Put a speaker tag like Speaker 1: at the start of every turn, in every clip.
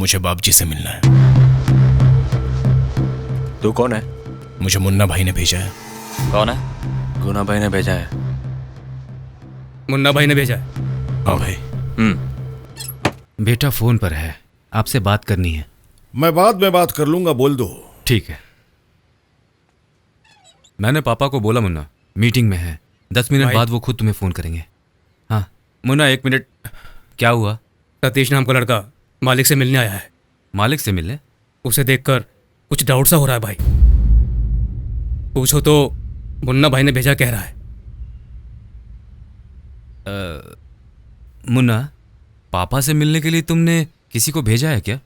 Speaker 1: मुझे बाप जी से मिलना है।
Speaker 2: तू कौन है?
Speaker 1: मुझे मुन्ना भाई ने भेजा है।
Speaker 2: कौन है? गुना भाई ने भेजा है।
Speaker 3: मुन्ना भाई ने भेजा है।
Speaker 1: हाँ भाई।
Speaker 4: बेटा फोन पर है, आपसे बात करनी है।
Speaker 5: मैं बाद में बात कर लूंगा, बोल दो।
Speaker 4: ठीक है। मैंने पापा को बोला मुन्ना मीटिंग में है, 10 मिनट बाद वो खुद तुम्हें फोन करेंगे। हाँ मुन्ना 1 मिनट। क्या हुआ?
Speaker 3: सतीश नाम का लड़का मालिक से मिलने आया है।
Speaker 4: मालिक से मिलने?
Speaker 3: उसे देखकर कुछ डाउट सा हो रहा है भाई। पूछो तो मुन्ना भाई ने भेजा कह रहा है।
Speaker 4: मुन्ना, पापा से मिलने के लिए तुमने किसी को भेजा है क्या?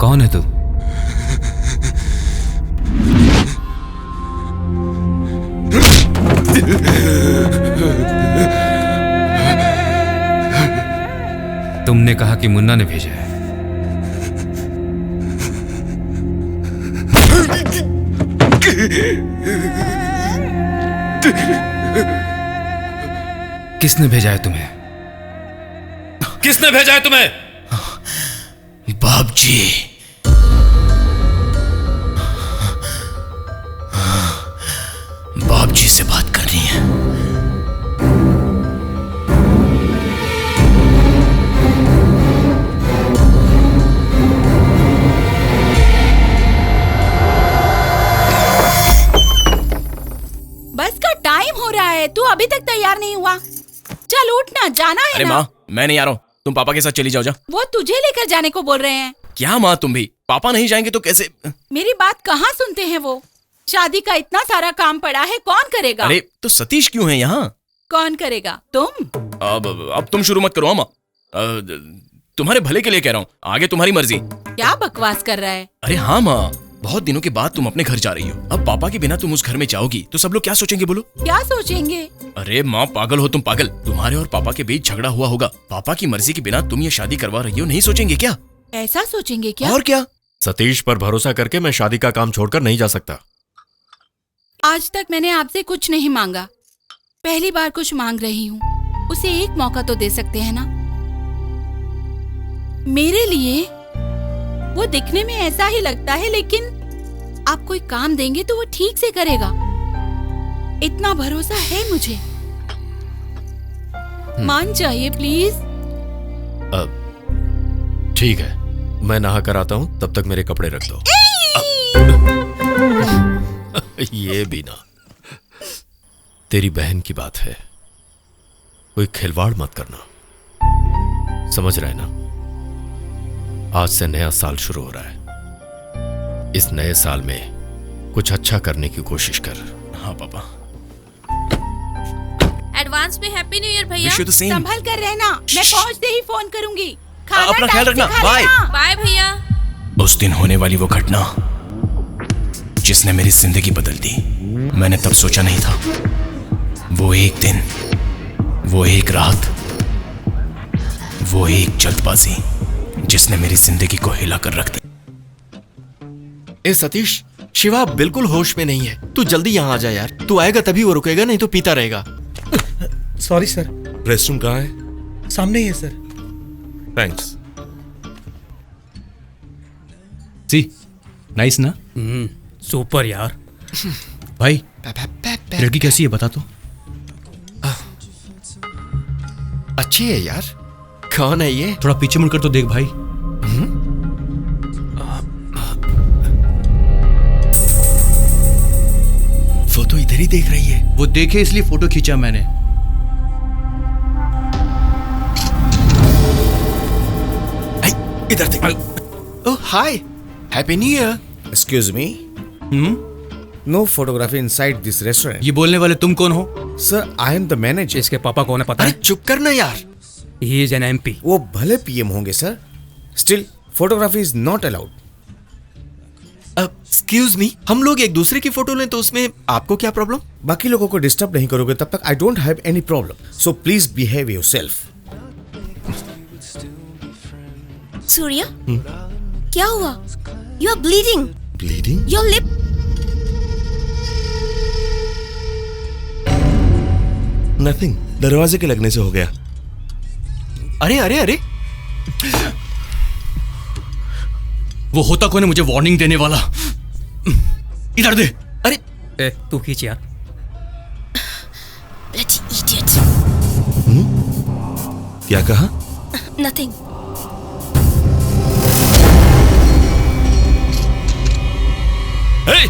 Speaker 4: कौन है तू? तुमने कहा कि मुन्ना ने भेजा है। किसने भेजा है तुम्हें? किसने भेजा है तुम्हें?
Speaker 1: बाप जी। बाप जी से बात करनी है।
Speaker 6: बस का टाइम हो रहा है, तू अभी तक तैयार नहीं हुआ। चल उठना, जाना है।
Speaker 1: अरे
Speaker 6: ना
Speaker 1: माँ, मैं नहीं आ रहा हूँ, तुम पापा के साथ चली जाओ। जा।
Speaker 6: वो तुझे लेकर जाने को बोल रहे हैं।
Speaker 1: क्या माँ, तुम भी? पापा नहीं जाएंगे तो कैसे?
Speaker 6: मेरी बात कहाँ सुनते हैं वो? शादी का इतना सारा काम पड़ा है, कौन करेगा?
Speaker 1: अरे तो सतीश क्यों है यहाँ?
Speaker 6: कौन करेगा? तुम?
Speaker 1: अब तुम शुरू मत करो माँ। तुम्हारे भले के लिए कह रहा हूँ, आगे तुम्हारी मर्जी।
Speaker 6: क्या बकवास कर रहा है?
Speaker 1: अरे हाँ माँ, बहुत दिनों के बाद तुम अपने घर जा रही हो। अब पापा के बिना तुम उस घर में जाओगी तो सब लोग क्या सोचेंगे बोलो?
Speaker 6: क्या सोचेंगे?
Speaker 1: अरे माँ, पागल हो तुम, पागल। तुम्हारे और पापा के बीच झगड़ा हुआ होगा। पापा की मर्जी के बिना तुम ये शादी करवा रही हो, नहीं सोचेंगे क्या?
Speaker 6: ऐसा सोचेंगे क्या?
Speaker 1: और क्या?
Speaker 2: सतीश पर भरोसा करके मैं शादी का काम छोड़कर नहीं जा सकता।
Speaker 6: आज तक मैंने आपसे कुछ नहीं मांगा, पहली बार कुछ मांग रही हूँ। उसे एक मौका तो दे सकते हैं ना? मेरे लिए वो दिखने में ऐसा ही लगता है, लेकिन आप कोई काम देंगे तो वो ठीक से करेगा, इतना भरोसा है मुझे। मान जाइए प्लीज।
Speaker 2: ठीक है, मैं नहा कर आता हूँ, तब तक मेरे कपड़े रख दो। ये भी ना, तेरी बहन की बात है, कोई खिलवाड़ मत करना, समझ रहे ना? आज से नया साल शुरू हो रहा है। इस नए साल में कुछ अच्छा करने की कोशिश कर।
Speaker 1: हाँ पापा।
Speaker 6: एडवांस में हैप्पी न्यू ईयर भैया।
Speaker 1: Wish you the same.
Speaker 6: संभल कर रहना, मैं पहुंचते ही फोन करूंगी। खाना
Speaker 1: अपना ख्याल
Speaker 6: टाइम से
Speaker 1: रखना,
Speaker 6: खा
Speaker 1: बाय।
Speaker 6: लेना। बाय भैया।
Speaker 1: उस दिन होने वाली वो घटना जिसने मेरी जिंदगी बदल दी, मैंने तब सोचा नहीं था। वो एक दिन, वो एक रात, वो एक जल्दबाजी जिसने मेरी जिंदगी को हिला कर रख दिया।
Speaker 2: ए सतीश, शिवा बिल्कुल होश में नहीं है। तू जल्दी यहाँ आ जा यार। तू आएगा तभी वो रुकेगा, नहीं तो पीता रहेगा।
Speaker 7: Sorry sir.
Speaker 8: रेस्टरूम कहाँ है?
Speaker 7: सामने ही है सर।
Speaker 8: थैंक्स।
Speaker 3: सी नाइस ना? सुपर यार। भाई लड़की कैसी है बता तो।
Speaker 2: अच्छी है यार। कौन है ये?
Speaker 3: थोड़ा पीछे मुड़कर तो देख भाई।
Speaker 2: वो तो इधर ही देख रही है।
Speaker 3: वो देखे इसलिए फोटो खींचा मैंने।
Speaker 2: इधर देख। Oh hi, happy new year.
Speaker 5: Excuse me, no photography inside this restaurant.
Speaker 3: ये बोलने वाले तुम कौन हो?
Speaker 5: Sir, I am the manager.
Speaker 3: इसके पापा कौन है पता
Speaker 2: अरे
Speaker 3: है?
Speaker 2: चुप करना यार।
Speaker 3: He is an MP.
Speaker 5: वो भले पीएम होंगे sir, still photography is not allowed.
Speaker 2: Excuse me, हम लोग एक दूसरे की फोटो लें तो उसमें आपको क्या प्रॉब्लम?
Speaker 5: बाकी लोगों को डिस्टर्ब नहीं करोगे तब तक I don't have any problem, so please behave yourself.
Speaker 9: Surya, क्या हुआ? You are bleeding.
Speaker 8: Bleeding?
Speaker 9: Your lip.
Speaker 8: Nothing, दरवाजे के लगने से हो गया।
Speaker 2: अरे अरे अरे,
Speaker 3: वो होता कौन है मुझे वार्निंग देने वाला? इधर दे।
Speaker 7: अरे तू खींच यार।
Speaker 9: Bloody idiot.
Speaker 8: क्या कहा?
Speaker 9: Nothing.
Speaker 8: Hey!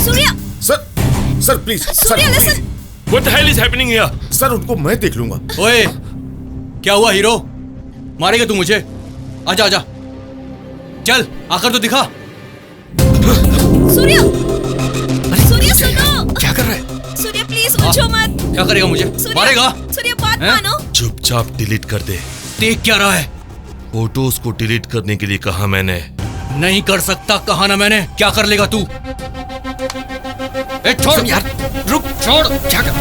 Speaker 9: Surya,
Speaker 5: sir please.
Speaker 9: Surya listen.
Speaker 8: What the hell is happening here?
Speaker 5: Sir उनको मैं देख लूंगा।
Speaker 3: ओए, क्या हुआ हीरो? मारेगा तू मुझे? आजा आजा, चल आकर तो दिखा।
Speaker 9: सूर्या, सूर्या सुनो।
Speaker 2: क्या कर रहा है?
Speaker 9: सूर्या प्लीज पूछो मत।
Speaker 3: क्या करेगा मुझे?
Speaker 9: सूर्या,
Speaker 3: मारेगा?
Speaker 9: सूर्या बात
Speaker 3: हैं?
Speaker 9: मानो।
Speaker 8: चुपचाप डिलीट कर दे।
Speaker 3: देख क्या रहा है?
Speaker 8: फोटोज को डिलीट करने के लिए कहा मैंने।
Speaker 3: नहीं कर सकता कहा ना मैंने। क्या कर लेगा तू? ए, छोड़
Speaker 2: यार, रुक।
Speaker 3: छोड़।
Speaker 2: क्या कर?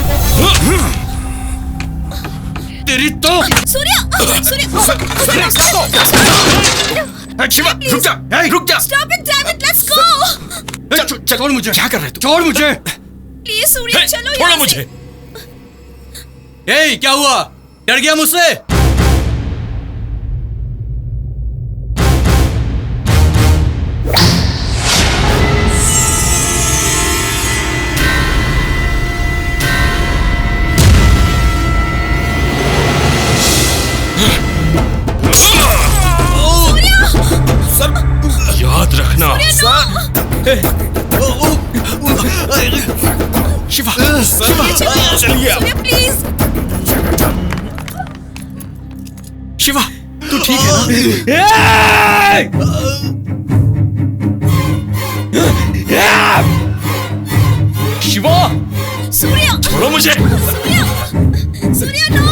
Speaker 3: तेरी तो।
Speaker 9: सूर्या, सूर्या,
Speaker 2: शिवा, रुक जा, रुक जा।
Speaker 9: Stop it, damn it, let's go.
Speaker 3: छोड़ मुझे।
Speaker 2: क्या कर रहा है तू?
Speaker 3: छोड़ मुझे।
Speaker 9: प्लीज सूर्या चलो
Speaker 8: छोड़ो
Speaker 9: यहाँ से।
Speaker 8: मुझे।
Speaker 3: ए, क्या हुआ? डर गया मुझसे?
Speaker 8: याद रखना।
Speaker 2: शिवा,
Speaker 9: सूर्या प्लीज।
Speaker 2: शिवा, तू ठीक है ना?
Speaker 3: शिवा,
Speaker 9: सूर्या,
Speaker 8: छोड़ो मुझे।
Speaker 9: सूर्या, सूर्या नो।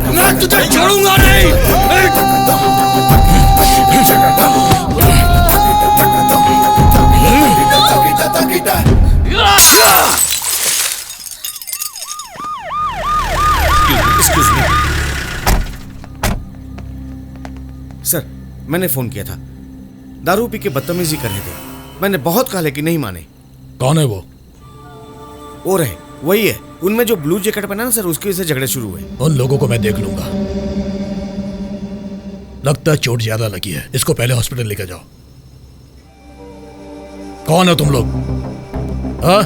Speaker 3: मैं तुझे छोड़ूंगा नहीं।
Speaker 5: एक्सक्यूज मी सर, मैंने फोन किया था। दारू पी के बदतमीजी कर रहे थे। मैंने बहुत कहा लेकिन नहीं माने।
Speaker 10: कौन है वो?
Speaker 5: और है वही है, उनमें जो ब्लू जैकेट पहना ना सर, उसकी वजह से झगड़े शुरू हुए।
Speaker 10: उन लोगों को मैं देख लूंगा। लगता है चोट ज्यादा लगी है, इसको पहले हॉस्पिटल लेकर जाओ। कौन हो तुम लोग? हाँ?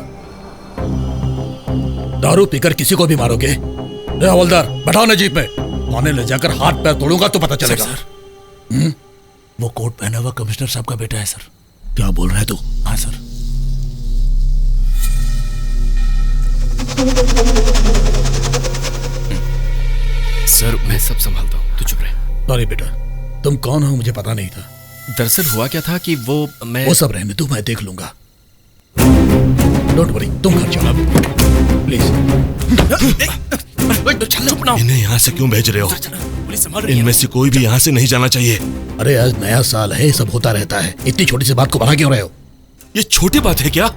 Speaker 10: दारू पीकर किसी को भी मारोगे? रे हवलदार, बैठाओ ना जीप में। थाने ले जाकर हाथ पैर तोड़ूंगा तो पता चलेगा। सर, वो कोट पहना हुआ कमिश्नर साहब का बेटा है सर। क्या बोल रहा है तू? हाँ सर।
Speaker 2: सर, मैं सब संभालता हूँ, तू चुप रहे।
Speaker 10: सॉरी बेटा, तुम कौन हो मुझे पता नहीं था।
Speaker 2: दरअसल हुआ क्या था कि वो
Speaker 10: सब रहने दो, मैं देख लूंगा। डोंट वरी, तुम घर चलो प्लीज।
Speaker 2: चुप ना।
Speaker 8: इन्हें यहाँ से क्यों भेज रहे हो? इनमें से कोई भी यहाँ से नहीं जाना चाहिए।
Speaker 10: अरे आज नया साल है, सब होता रहता है। इतनी छोटी सी बात को बना क्यों रहे हो?
Speaker 8: ये छोटी बात है क्या?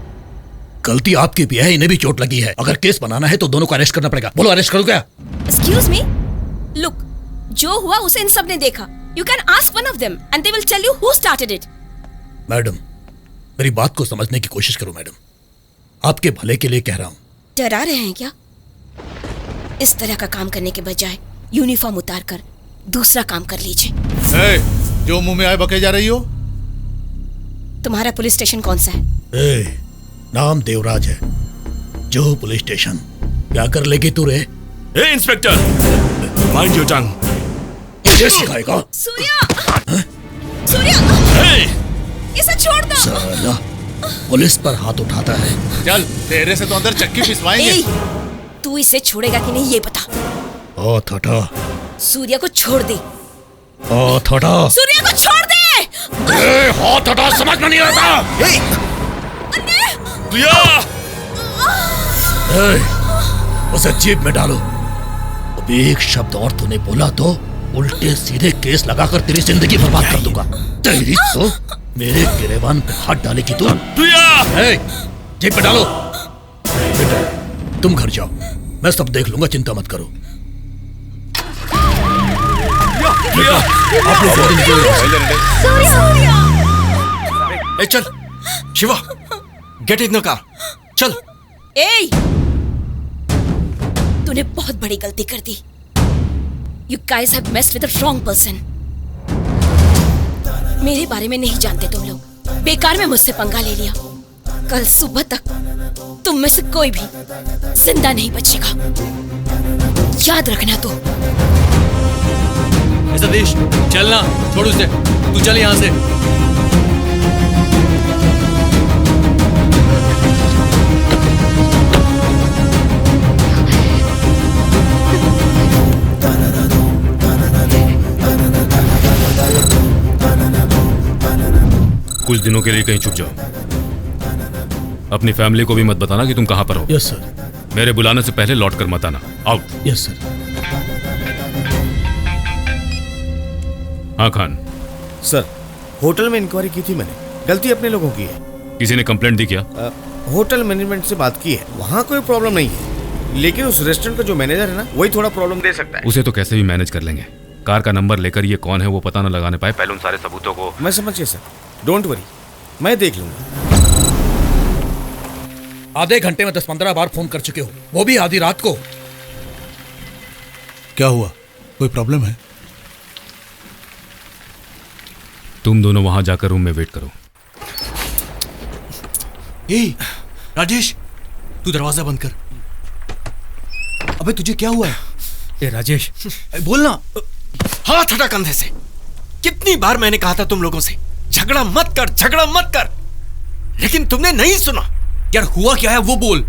Speaker 10: गलती आपकी भी है, इन्हें भी चोट लगी है। अगर केस बनाना है तो दोनों को अरेस्ट करना पड़ेगा। बोलो, अरेस्ट करो क्या?
Speaker 9: Excuse me? Look, जो हुआ उसे इन सब ने देखा। You can ask one of them and they will tell you who started it.
Speaker 10: Madam, मेरी बात को समझने की कोशिश करो मैडम। आपके भले के लिए कह रहा हूँ।
Speaker 9: डरा रहे हैं क्या? इस तरह का काम करने के बजाय यूनिफॉर्म उतार कर दूसरा काम कर लीजिए।
Speaker 10: जो मुंह में आए बके जा रही हो।
Speaker 9: तुम्हारा पुलिस स्टेशन कौन सा है?
Speaker 10: नाम देवराज है। जो पुलिस स्टेशन। क्या कर लेगी तू रे?
Speaker 8: Inspector, mind your tongue.
Speaker 10: ये सिखाएगा?
Speaker 9: सूर्या! सूर्या! इसे छोड़ दो।
Speaker 10: साला पुलिस पर हाथ उठाता है।
Speaker 11: चल, तेरे से तो अंदर चक्की पिसवाएंगे।
Speaker 9: तू इसे छोड़ेगा कि नहीं ये बता।
Speaker 10: ओ थोटा।
Speaker 9: सूर्या को छोड़ दे।
Speaker 10: ओ थोटा।
Speaker 9: सूर्या को छोड़ दे।
Speaker 10: हाथ हटा, समझ में नहीं आता। उसे जीप में डालो। अब एक शब्द और तूने बोला तो उल्टे सीधे केस लगाकर तेरी जिंदगी बर्बाद कर दूंगा। तेरी तो मेरे गिरेबान पे हाथ डालेगी तू। जीप पे डालो। बेटा तुम घर जाओ, मैं सब देख लूंगा, चिंता मत करो। आप लोग
Speaker 5: चल Shiva, get in the car, चल।
Speaker 9: ए, तूने बहुत बड़ी गलती कर दी। You guys have messed with the wrong person. मेरे बारे में नहीं जानते तुम लोग, बेकार में मुझसे पंगा ले लिया। कल सुबह तक तुम में से कोई भी जिंदा नहीं बचेगा, याद रखना। तो
Speaker 3: सतीश चलना, छोड़ उसे, तू चल यहां से।
Speaker 2: कुछ दिनों के लिए कहीं छुप जाओ। अपनी फैमिली को भी मत बताना कि तुम कहां पर हो।
Speaker 10: Yes sir.
Speaker 2: मेरे बुलाने से पहले लौट कर मत आना। आउट।
Speaker 10: Yes sir.
Speaker 2: हाँ खान।
Speaker 5: सर, होटल में इंक्वायरी की थी मैंने, गलती अपने लोगों की है।
Speaker 2: किसी ने कंप्लेंट दी क्या?
Speaker 5: होटल मैनेजमेंट से बात की है, वहाँ कोई प्रॉब्लम नहीं है, लेकिन उस रेस्टोरेंट का जो मैनेजर है ना, वही थोड़ा प्रॉब्लम दे सकता है।
Speaker 2: उसे तो कैसे भी मैनेज कर लेंगे। कार का नंबर लेकर ये कौन है वो पता न लगाने पाए, पहले उन सारे सबूतों को।
Speaker 5: मैं समझिए सर, डोंट वरी, मैं देख लूंगा।
Speaker 10: आधे घंटे में 10-15 बार फोन कर चुके हो, वो भी आधी रात को। क्या हुआ, कोई प्रॉब्लम है?
Speaker 2: तुम दोनों वहां जाकर रूम में वेट करो।
Speaker 3: ए, राजेश, तू दरवाजा बंद कर। अबे तुझे क्या हुआ है?
Speaker 7: ए राजेश,
Speaker 3: बोलना।
Speaker 12: हाथ हटा कंधे से। कितनी बार मैंने कहा था तुम लोगों से, झगड़ा मत कर, झगड़ा मत कर, लेकिन तुमने नहीं सुना।
Speaker 3: यार हुआ क्या है वो बोल।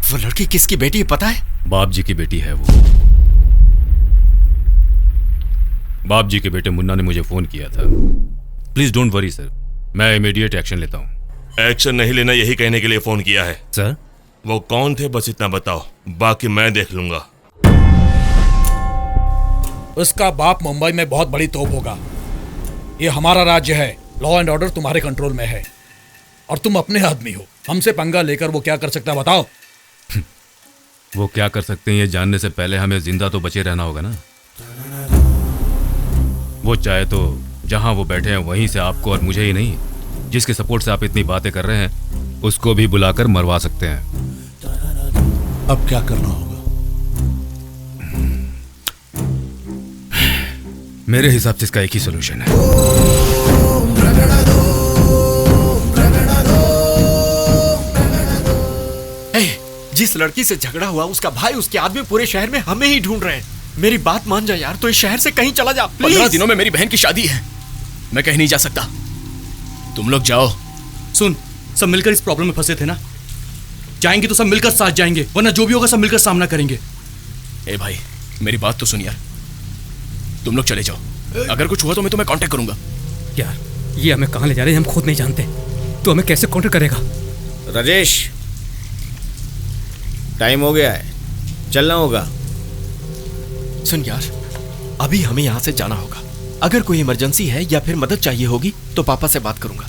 Speaker 12: वो लड़की किसकी बेटी है पता है?
Speaker 2: बाप जी की बेटी है वो। बाप जी के बेटे मुन्ना ने मुझे फोन किया था। प्लीज डोंट वरी सर, मैं इमीडिएट एक्शन लेता हूं।
Speaker 8: एक्शन नहीं लेना यही कहने के लिए फोन किया है।
Speaker 2: सर
Speaker 8: वो कौन थे बस इतना बताओ, बाकी मैं देख लूंगा।
Speaker 10: उसका बाप मुंबई में बहुत बड़ी तोप होगा। ये हमारा राज्य है, लॉ एंड ऑर्डर तुम्हारे कंट्रोल में है, और तुम अपने आदमी हो। हमसे पंगा लेकर वो क्या कर सकता है बताओ?
Speaker 2: वो क्या कर सकते हैं ये जानने से पहले हमें जिंदा तो बचे रहना होगा ना। वो चाहे तो जहां वो बैठे हैं वहीं से आपको और मुझे ही नहीं, जिसके सपोर्ट से आप इतनी बातें कर रहे हैं, उसको भी बुलाकर मरवा सकते हैं।
Speaker 10: अब क्या करना होगा?
Speaker 2: मेरे हिसाब से इसका एक ही सोल्यूशन है।
Speaker 12: जिस लड़की से झगड़ा हुआ उसका भाई, उसके आदमी पूरे शहर में हमें ही ढूंढ रहे हैं। मेरी बात मान जा यार, तो इस शहर से कहीं चला जा प्लीज।
Speaker 1: 15 दिनों में मेरी बहन की शादी है, मैं कहीं नहीं जा सकता। तुम लोग जाओ।
Speaker 3: सुन, सब मिलकर इस प्रॉब्लम में फंसे थे ना, जाएंगे तो सब मिलकर साथ जाएंगे, वरना जो भी होगा सब मिलकर सामना करेंगे।
Speaker 1: ए भाई मेरी बात तो सुन यार, तुम लोग चले जाओ, अगर कुछ हुआ तो मैं तुम्हें कांटेक्ट करूंगा।
Speaker 7: यार ये हमें कहाँ ले जा रहे हैं हम खुद नहीं जानते, तो हमें कैसे कांटेक्ट करेगा?
Speaker 5: राजेश, टाइम हो गया है, चलना होगा।
Speaker 12: सुन यार, अभी हमें यहाँ से जाना होगा। अगर कोई इमरजेंसी है या फिर मदद चाहिए होगी तो पापा से बात करूंगा,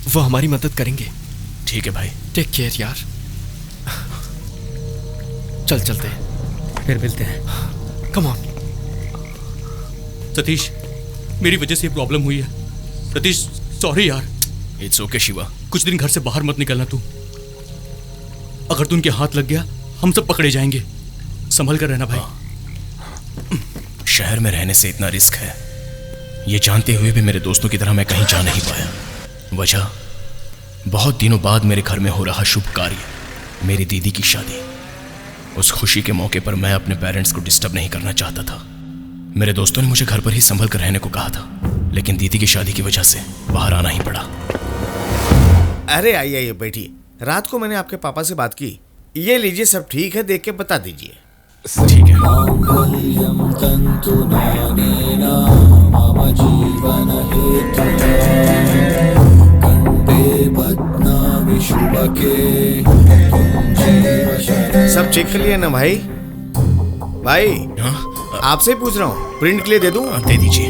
Speaker 12: वो हमारी मदद करेंगे।
Speaker 1: ठीक है भाई,
Speaker 12: टेक केयर यार। चल चलते हैं,
Speaker 7: फिर मिलते हैं।
Speaker 12: Come on.
Speaker 3: सतीश, मेरी वजह से ये प्रॉब्लम हुई है। सतीश सॉरी यार।
Speaker 1: It's okay Shiva.
Speaker 3: कुछ दिन घर से बाहर मत निकलना तू, अगर तू उनके हाथ लग गया हम सब पकड़े जाएंगे, संभल कर रहना भाई।
Speaker 1: शहर में रहने से इतना रिस्क है, ये जानते हुए भी मेरे दोस्तों की तरह मैं कहीं जा नहीं पाया। वजह बहुत दिनों बाद मेरे घर में हो रहा शुभ कार्य, मेरी दीदी की शादी। उस खुशी के मौके पर मैं अपने पेरेंट्स को डिस्टर्ब नहीं करना चाहता था। मेरे दोस्तों ने मुझे घर पर ही संभल कर रहने को कहा था, लेकिन दीदी की शादी की वजह से बाहर आना ही पड़ा।
Speaker 5: अरे आइए आइए बैठिए, रात को मैंने आपके पापा से बात की। ये लीजिए, सब ठीक है, देख के बता दीजिए।
Speaker 1: ठीक है।
Speaker 5: सब चेक कर लिया ना भाई? भाई आपसे पूछ रहा हूँ, प्रिंट के लिए दे दूं?
Speaker 1: दे दीजिए।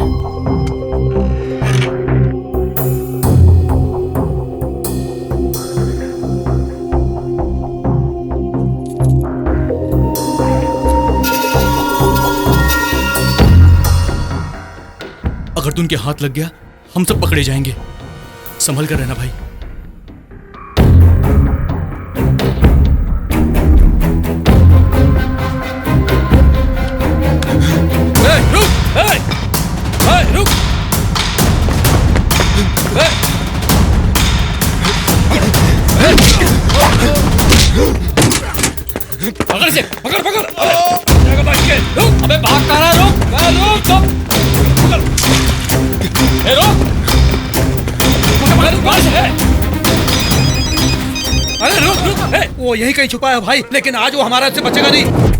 Speaker 3: अगर तू उनके हाथ लग गया हम सब पकड़े जाएंगे। संभल कर रहना भाई।
Speaker 7: पकड़ से, पकड़ पकड़। अबे भाग कहाँ रहा है? रुक रुक
Speaker 10: अरे रुक रुक। वो यहीं कहीं छुपा है भाई, लेकिन आज वो हमारा से बचेगा नहीं।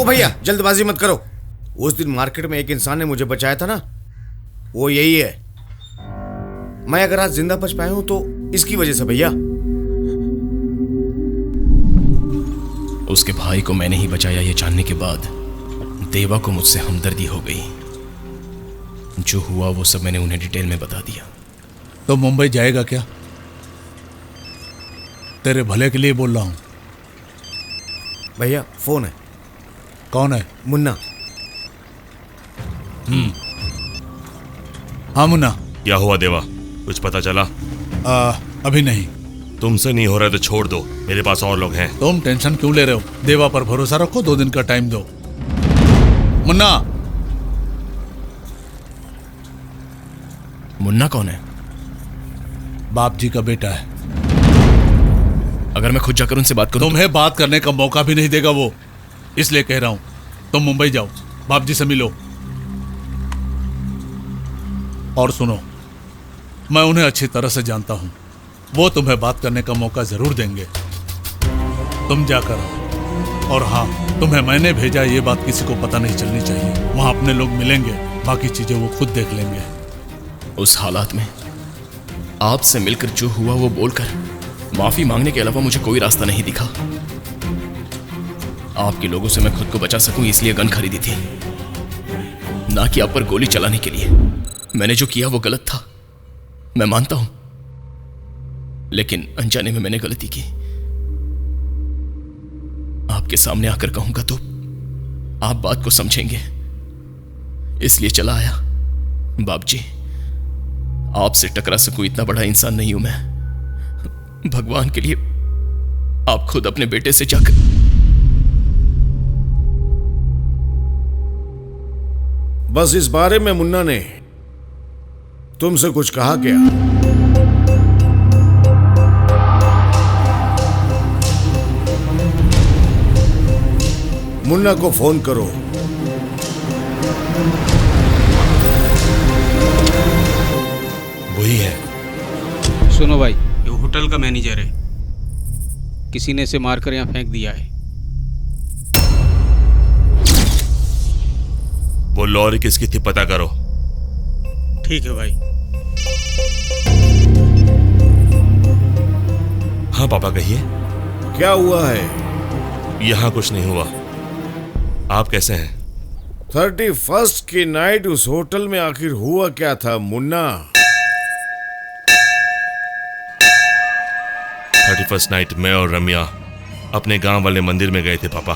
Speaker 5: भैया जल्दबाजी मत करो। उस दिन मार्केट में एक इंसान ने मुझे बचाया था ना, वो यही है। मैं अगर आज जिंदा बच पाया हूं तो इसकी वजह से भैया।
Speaker 1: उसके भाई को मैंने ही बचाया ये जानने के बाद देवा को मुझसे हमदर्दी हो गई। जो हुआ वो सब मैंने उन्हें डिटेल में बता दिया।
Speaker 10: तो मुंबई जाएगा क्या? तेरे भले के लिए बोल रहा हूं।
Speaker 5: भैया फोन है।
Speaker 10: कौन है?
Speaker 5: मुन्ना।
Speaker 10: हाँ मुन्ना।
Speaker 8: क्या हुआ देवा, कुछ पता चला?
Speaker 10: अभी नहीं।
Speaker 8: तुमसे नहीं हो रहा तो छोड़ दो, मेरे पास और लोग हैं।
Speaker 10: तुम टेंशन क्यों ले रहे हो? देवा पर भरोसा रखो, 2 दिन का टाइम दो। मुन्ना।
Speaker 1: मुन्ना कौन है?
Speaker 10: बाप जी का बेटा है।
Speaker 1: अगर मैं खुद जाकर उनसे बात करूं
Speaker 10: तुम्हें बात करने का मौका भी नहीं देगा वो, इसलिए कह रहा हूं तुम मुंबई जाओ, बाप जी से मिलो। और सुनो, मैं उन्हें अच्छी तरह से जानता हूं, वो तुम्हें बात करने का मौका जरूर देंगे। तुम जाकर आओ। और हाँ, तुम्हें मैंने भेजा ये बात किसी को पता नहीं चलनी चाहिए। वहां अपने लोग मिलेंगे, बाकी चीजें वो खुद देख लेंगे।
Speaker 1: उस हालात में आपसे मिलकर जो हुआ वो बोलकर माफी मांगने के अलावा मुझे कोई रास्ता नहीं दिखा। आपके लोगों से मैं खुद को बचा सकूं इसलिए गन खरीदी थी, ना कि आप पर गोली चलाने के लिए। मैंने जो किया वो गलत था, मैं मानता हूं, लेकिन अनजाने में मैंने गलती की। आपके सामने आकर कहूंगा तो आप बात को समझेंगे, इसलिए चला आया। बाप जी, आपसे टकरा सकूं इतना बड़ा इंसान नहीं हूं मैं। भगवान के लिए आप खुद अपने बेटे से जाकर।
Speaker 5: बस इस बारे में मुन्ना ने तुमसे कुछ कहा क्या? मुन्ना को फोन करो।
Speaker 8: वही है।
Speaker 13: सुनो भाई, ये होटल का मैनेजर है, किसी ने इसे मारकर यहां फेंक दिया है।
Speaker 8: वो लॉरी किसकी थी पता करो।
Speaker 13: ठीक है भाई।
Speaker 8: हाँ पापा कहिए।
Speaker 5: क्या हुआ है?
Speaker 8: यहाँ कुछ नहीं हुआ। आप कैसे हैं?
Speaker 5: 31st की नाइट उस होटल में आखिर हुआ क्या था मुन्ना?
Speaker 8: 31st नाइट मैं और रम्या अपने गांव वाले मंदिर में गए थे पापा।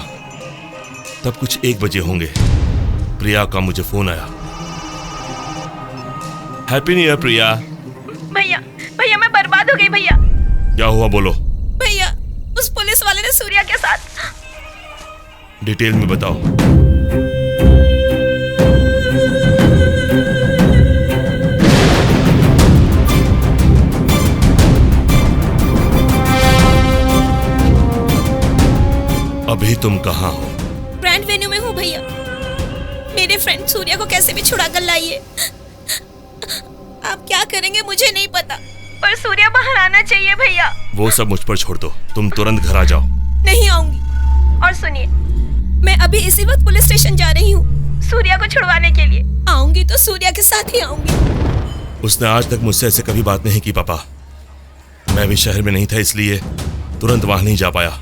Speaker 8: तब कुछ 1 बजे होंगे। प्रिया का मुझे फोन आया। हैप्पी न्यू ईयर प्रिया।
Speaker 9: भैया भैया मैं बर्बाद हो गई भैया।
Speaker 8: क्या हुआ बोलो।
Speaker 9: भैया उस पुलिस वाले ने सूर्या के साथ।
Speaker 8: डिटेल में बताओ।
Speaker 9: से भी छुड़ा कर लाइए। आप क्या करेंगे मुझे नहीं पता, पर सूर्या बाहर आना चाहिए भैया।
Speaker 8: वो सब मुझ पर छोड़ दो, तुम तुरंत घर आ जाओ।
Speaker 9: नहीं आऊंगी। और सुनिए, मैं अभी इसी वक्त पुलिस स्टेशन जा रही हूँ सूर्या को छुड़वाने के लिए। आऊंगी तो सूर्या के साथ ही आऊंगी।
Speaker 8: उसने आज तक मुझसे ऐसे कभी बात नहीं की पापा। मैं भी शहर में नहीं था, इसलिए तुरंत वहां नहीं जा पाया।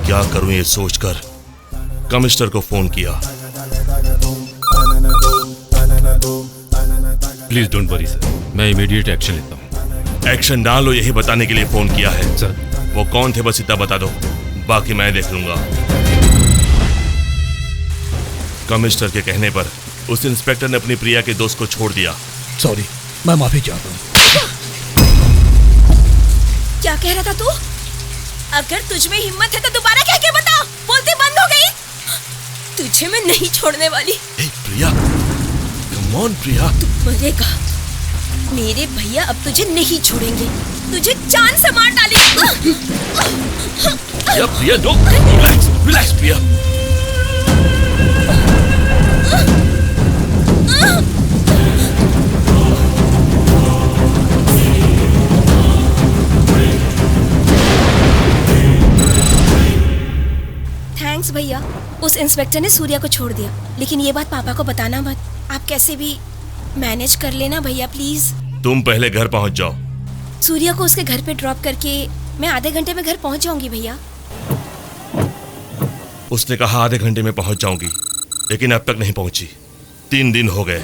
Speaker 8: क्या करूं ये सोचकर कमिश्नर को फोन किया।
Speaker 2: प्लीज डोंट वरी सर, मैं इमीडिएट एक्शन लेता हूँ।
Speaker 8: एक्शन ना लो यही बताने के लिए फोन किया है
Speaker 2: सर।
Speaker 8: वो कौन थे बस इतना बता दो, बाकी मैं देख लूंगा। कमिश्नर के कहने पर उस इंस्पेक्टर ने अपनी प्रिया के दोस्त को छोड़ दिया।
Speaker 10: सॉरी, मैं माफी चाहता हूँ।
Speaker 9: क्या कह रहा था तू? अगर तुझ में हिम्मत है तो दोबारा कह के बता। बोलती बंद हो गई। तुझे मैं नहीं छोड़ने वाली।
Speaker 8: प्रिया, कम ऑन प्रिया।
Speaker 9: तू मरेगा। मेरे भैया अब तुझे नहीं छोड़ेंगे, तुझे जान से मार डालेंगे।
Speaker 8: प्रिया, प्रिया, नो, रिलैक्स, रिलैक्स प्रिया।
Speaker 9: थैंक्स भैया, उस इंस्पेक्टर ने सूर्या को छोड़ दिया, लेकिन ये बात पापा को बताना मत। आप कैसे भी मैनेज कर लेना भैया प्लीज।
Speaker 8: तुम पहले घर पहुंच जाओ।
Speaker 9: सूर्या को उसके घर पे ड्रॉप करके मैं आधे घंटे में घर पहुंच जाऊंगी भैया।
Speaker 8: उसने कहा आधे घंटे में पहुंच जाऊंगी, लेकिन अब तक नहीं पहुंची। 3 दिन हो गए।